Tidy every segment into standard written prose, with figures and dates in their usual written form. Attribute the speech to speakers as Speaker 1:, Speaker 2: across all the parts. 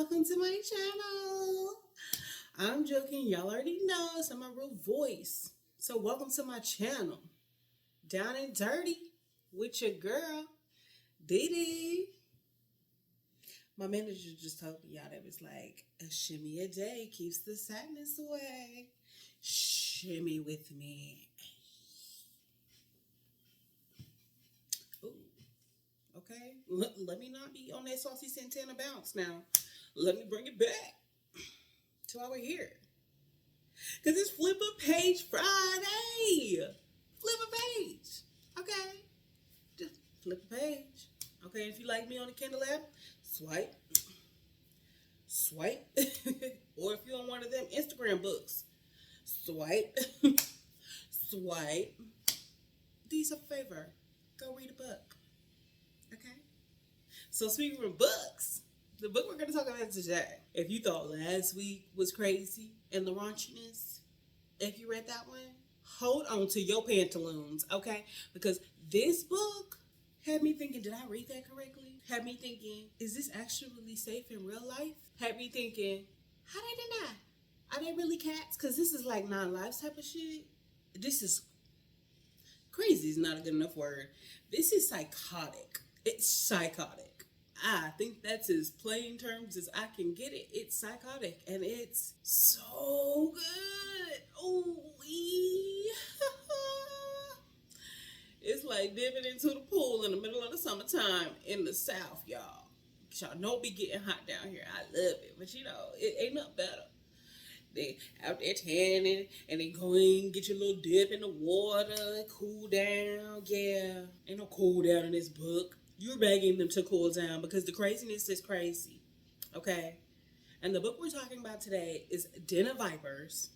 Speaker 1: welcome to my channel. I'm joking, y'all already know it's my real voice. So welcome to my channel. Down and Dirty with your girl, Dee Dee. My manager just told me, y'all, that was like, a shimmy a day keeps the sadness away. Shimmy with me. Ooh. Okay, let me not be on that saucy Santana bounce now. Let me bring it back to why we're here. Because it's Flip a Page Friday. Flip a page. Okay. Just flip a page. Okay, if you like me on the Kindle app, swipe. Swipe. Or if you're on one of them Instagram books, swipe. Swipe. Do yourself a favor. Go read a book. Okay? So speaking of books, the book we're going to talk about today, if you thought last week was crazy and the raunchiness, if you read that one, hold on to your pantaloons, okay? Because this book had me thinking, did I read that correctly? Had me thinking, is this actually safe in real life? Had me thinking, how they deny? Are they really cats? Because this is like non-lives type of shit. This is crazy is not a good enough word. This is psychotic. It's psychotic. I think that's as plain terms as I can get it. It's psychotic and it's so good. Oh, it's like dipping into the pool in the middle of the summertime in the South, y'all. Y'all know it be getting hot down here. I love it, but you know, it ain't nothing better. They out there tanning and they going get your little dip in the water, cool down. Yeah, ain't no cool down in this book. You're begging them to cool down because the craziness is crazy. Okay? And the book we're talking about today is Den of Vipers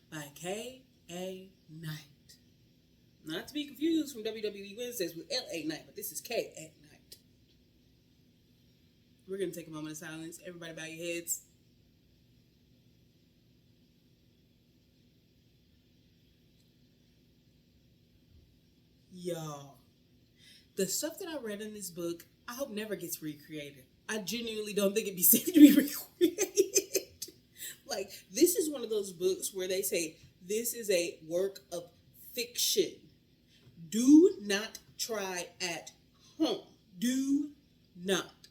Speaker 1: by K.A. Knight. Not to be confused from WWE Wednesdays with L.A. Knight, but this is K.A. Knight. We're going to take a moment of silence. Everybody bow your heads. Y'all, the stuff that I read in this book, I hope never gets recreated. I genuinely don't think it'd be safe to be recreated. Like, this is one of those books where they say, this is a work of fiction. Do not try at home. Do not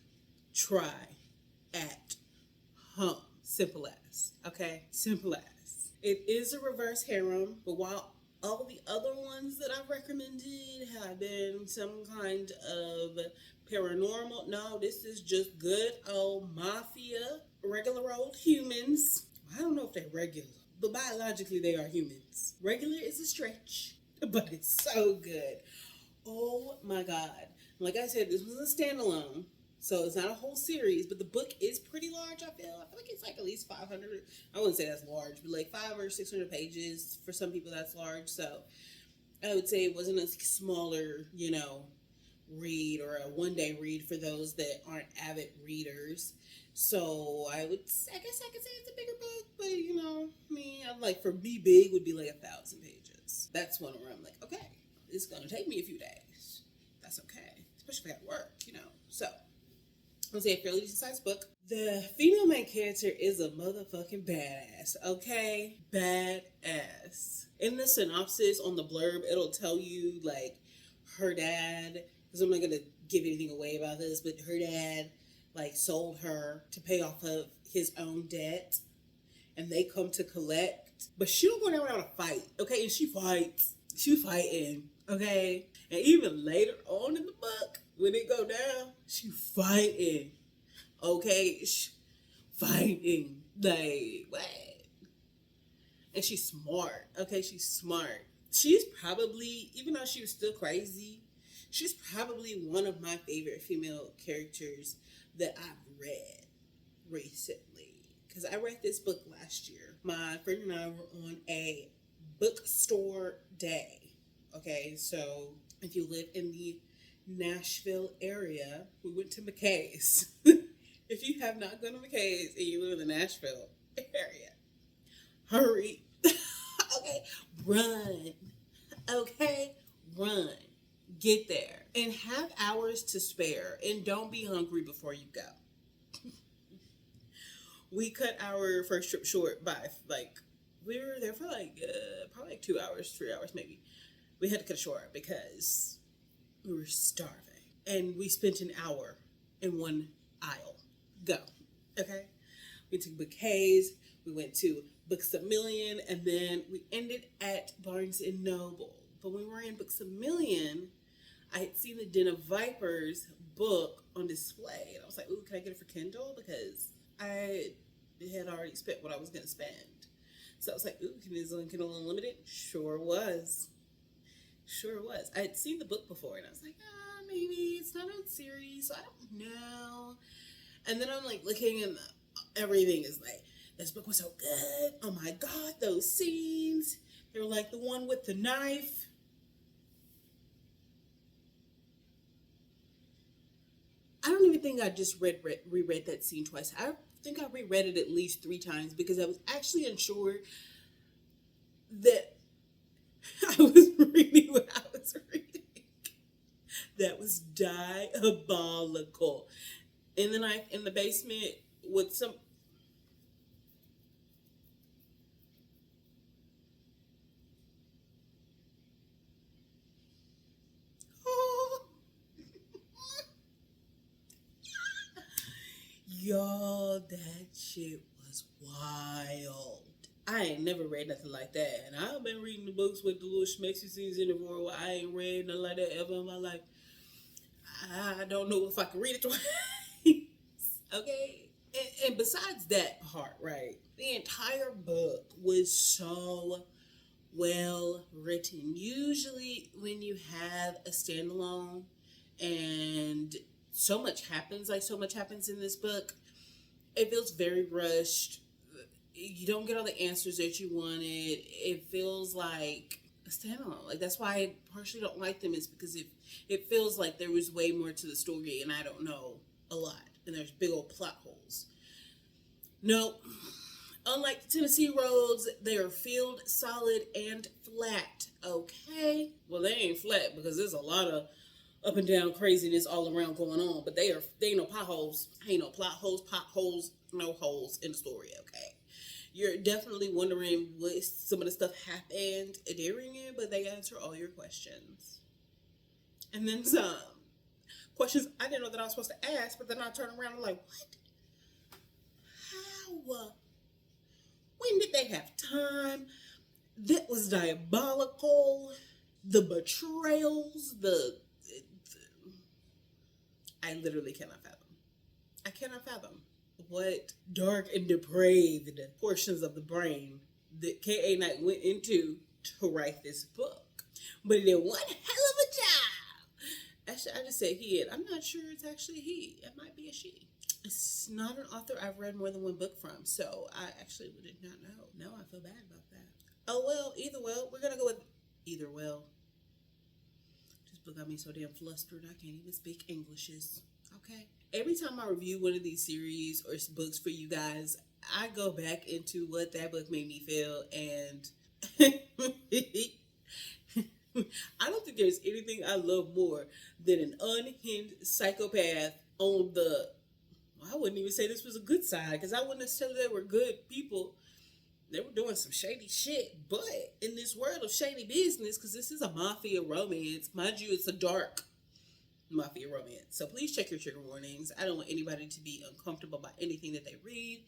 Speaker 1: try at home. Simple as. Okay? Simple as. It is a reverse harem, but while all the other ones that I've recommended have been some kind of paranormal, no, this is just good old mafia, regular old humans. I don't know if they're regular, but biologically they are humans. Regular is a stretch, but it's so good. Oh my God. Like I said, this was a standalone. So it's not a whole series, but the book is pretty large, I feel like it's like at least 500. I wouldn't say that's large, but like 500 or 600 pages. For some people, that's large. So I would say it wasn't a smaller, read or a one-day read for those that aren't avid readers. So I guess I could say it's a bigger book, but I'm like, for me, big would be like 1,000 pages. That's one where I'm like, okay, it's going to take me a few days. That's okay, especially if I got work, So I'll say a fairly decent sized book. The female main character is a motherfucking badass, okay? Badass. In the synopsis on the blurb, it'll tell you, like, her dad, because I'm not going to give anything away about this, but her dad, like, sold her to pay off of his own debt, and they come to collect. But she don't go down without a fight, okay? And she fights. She fighting, okay? And even later on in the book, when it go down, she fighting. Okay? Fighting. Like, what? And she's smart. Okay? She's smart. She's probably, even though she was still crazy, she's probably one of my favorite female characters that I've read recently. Because I read this book last year. My friend and I were on a bookstore day. Okay? So if you live in the Nashville area, we went to McKay's. If you have not gone to McKay's and you live in the Nashville area, hurry. Okay, run. Okay, run. Get there and have hours to spare, and don't be hungry before you go. We cut our first trip short by like we were there for like probably like 2 hours, 3 hours maybe. We had to cut it short because we were starving, and we spent an hour in one aisle. Go, okay. We took bouquets. We went to Books a Million, and then we ended at Barnes and Noble. But when we were in Books a Million, I had seen the Den of Vipers book on display, and I was like, "Ooh, can I get it for Kindle?" Because I had already spent what I was going to spend. So I was like, "Ooh, can this on Kindle Unlimited?" Sure was. Sure was. I had seen the book before, and I was like, maybe it's not on series, so I don't know. And then I'm like looking, and everything is like, this book was so good. Oh my God, those scenes. They were like the one with the knife. I don't even think I just reread that scene twice. I think I reread it at least 3 times because I was actually unsure that I was reading what I was reading. That was diabolical. And then I in the basement with some. Oh. Y'all, that shit was wild. I ain't never read nothing like that. And I've been reading the books with the little schmexy scenes in it for a while. I ain't read nothing like that ever in my life. I don't know if I can read it twice. Okay? And besides that part, right? The entire book was so well written. Usually when you have a standalone and so much happens in this book, it feels very rushed. You don't get all the answers that you wanted. It feels like a standalone. Like that's why I partially don't like them, is because it feels like there was way more to the story and I don't know a lot. And there's big old plot holes. No, unlike the Tennessee roads, they are filled, solid, and flat. Okay? Well, they ain't flat because there's a lot of up and down craziness all around going on, but they ain't no potholes. Ain't no plot holes, potholes, no holes in the story, okay? You're definitely wondering what some of the stuff happened during it, but they answer all your questions. And then some. Questions I didn't know that I was supposed to ask, but then I turn around and like, what? How? When did they have time? That was diabolical. The betrayals, I literally cannot fathom. I cannot fathom what dark and depraved portions of the brain that K.A. Knight went into to write this book. But he did one hell of a job. Actually, I just said he. I'm not sure it's actually he. It might be a she. It's not an author I've read more than one book from, so I actually did not know. No, I feel bad about that. Oh well, either well. We're gonna go with either well. This book got me so damn flustered I can't even speak Englishes. Okay. Every time I review one of these series or books for you guys, I go back into what that book made me feel, and I don't think there's anything I love more than an unhinged psychopath on the. Well, I wouldn't even say this was a good side because I wouldn't necessarily say they were good people. They were doing some shady shit, but in this world of shady business, because this is a mafia romance, mind you, it's a dark mafia romance. So please check your trigger warnings. I don't want anybody to be uncomfortable by anything that they read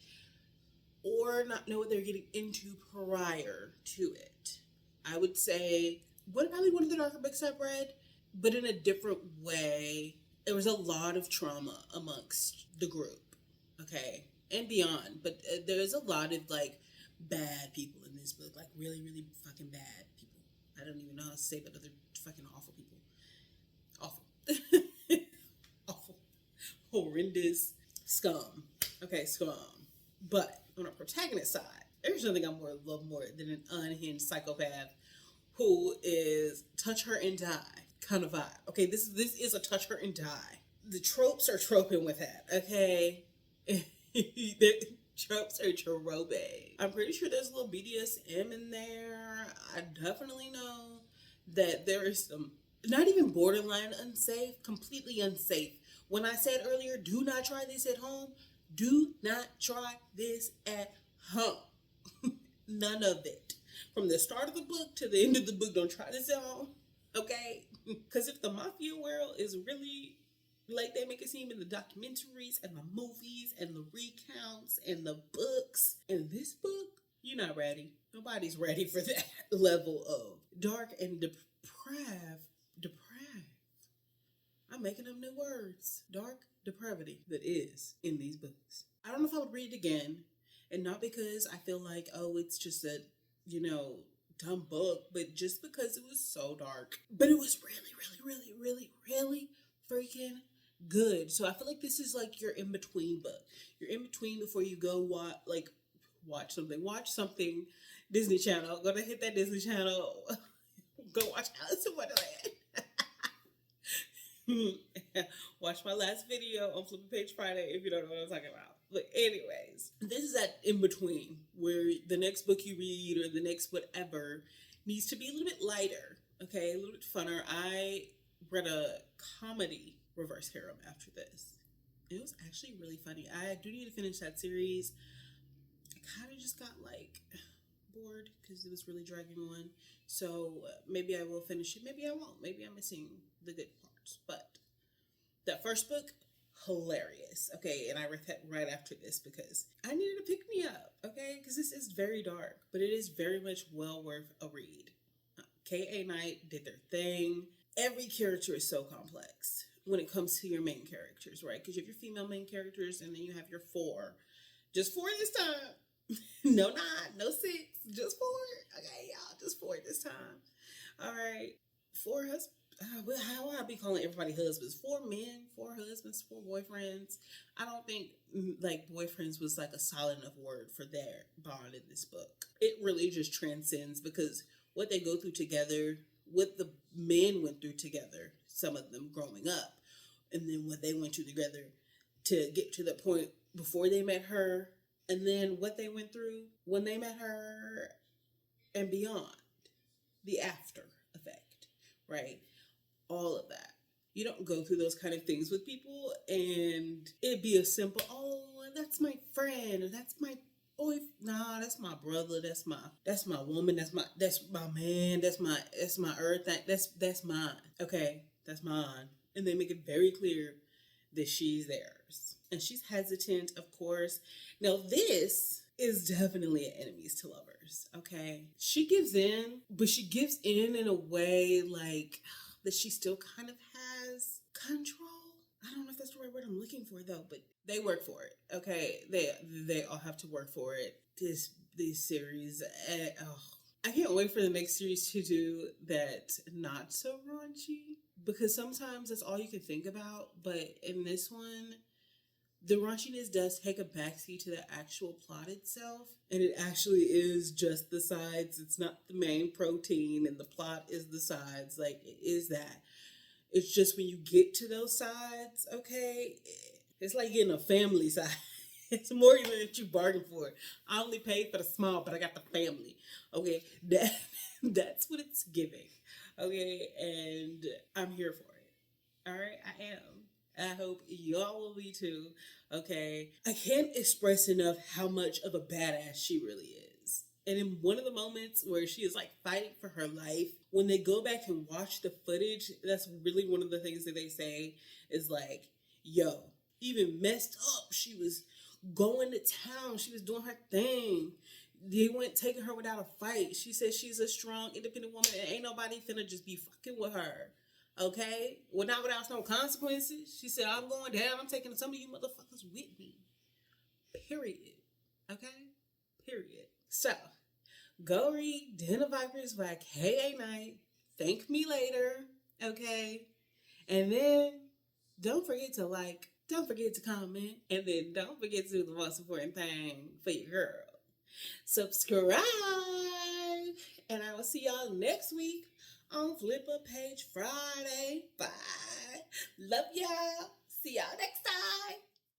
Speaker 1: or not know what they're getting into prior to it. I would say probably one of the darker books I've read, but in a different way. There was a lot of trauma amongst the group, okay, and beyond. But there's a lot of like bad people in this book, like really, really fucking bad people. I don't even know how to say, but other fucking awful people. Awful. Awful. Horrendous scum. Okay, scum. But on a protagonist side, there's nothing I love more than an unhinged psychopath who is touch her and die kind of vibe. Okay, this is a touch her and die. The tropes are troping with that, okay? The tropes are troping. I'm pretty sure there's a little BDSM in there. I definitely know that there is some, not even borderline unsafe, completely unsafe. When I said earlier, do not try this at home, Do not try this at home. None of it. From the start of the book to the end of the book, don't try this at home. Okay? Because if the mafia world is really like they make it seem in the documentaries and the movies and the recounts and the books, and this book, you're not ready. Nobody's ready for that level of dark and depraved. I'm making up new words. Dark depravity that is in these books. I don't know if I would read it again. And not because I feel like, oh, it's just a, dumb book, but just because it was so dark. But it was really freaking good. So I feel like this is like your in-between book. You're in between before you go watch something. Disney Channel. Go to hit that Disney Channel. Go watch Alice in Wonderland. Watch my last video on Flipping Page Friday if you don't know what I'm talking about. But anyways, this is that in between where the next book you read or the next whatever needs to be a little bit lighter, okay, a little bit funner. I read a comedy reverse harem after this. It was actually really funny. I do need to finish that series. I kind of just got bored because it was really dragging on. So maybe I will finish it. Maybe I won't. Maybe I'm missing the good parts. But that first book, hilarious. Okay, and I read that right after this because I needed to pick me up. Okay, because this is very dark, but it is very much well worth a read. K.A. Knight did their thing. Every character is so complex when it comes to your main characters, right? Because you have your female main characters and then you have your four. Just four this time. No 9, no 6, just 4. Okay, y'all, just 4 this time. All right, 4 husbands. How would I be calling everybody husbands? 4 men, 4 husbands, 4 boyfriends. I don't think boyfriends was a solid enough word for their bond in this book. It really just transcends because what they go through together, what the men went through together, some of them growing up, and then what they went through together to get to the point before they met her, and then what they went through when they met her and beyond, the after effect, right? All of that. You don't go through those kind of things with people and it'd be a simple, oh, that's my friend, or that's my boy. Nah, that's my brother, that's my woman, that's my man, that's my earth, that's mine. Okay, that's mine. And they make it very clear that she's theirs. And she's hesitant, of course. Now this is definitely an enemies to lovers, okay? She gives in, but she gives in a way that she still kind of has control. I don't know if that's the right word I'm looking for though, but they work for it, okay? They all have to work for it. These series, I can't wait for the next series to do that not so raunchy, because sometimes that's all you can think about. But in this one, the raunchiness does take a backseat to the actual plot itself. And it actually is just the sides. It's not the main protein and the plot is the sides. It is that. It's just when you get to those sides, okay, it's like getting a family side. It's more than that you bargained for. I only paid for the small, but I got the family. Okay, that's what it's giving. Okay, and I'm here for it. All right, I am. I hope y'all will be too. Okay, I can't express enough how much of a badass she really is. And in one of the moments where she is fighting for her life, when they go back and watch the footage, that's really one of the things that they say is yo, even messed up, she was going to town, she was doing her thing. They weren't taking her without a fight. She said she's a strong, independent woman and ain't nobody finna just be fucking with her. Okay? Well, not without no consequences. She said, I'm going down. I'm taking some of you motherfuckers with me. Period. Okay? Period. So, go read Den of Vipers by K.A. Knight. Thank me later. Okay? And then, don't forget to don't forget to comment, and then don't forget to do the most important thing for your girl. Subscribe! And I will see y'all next week on Flip a Page Friday. Bye. Love y'all. See y'all next time.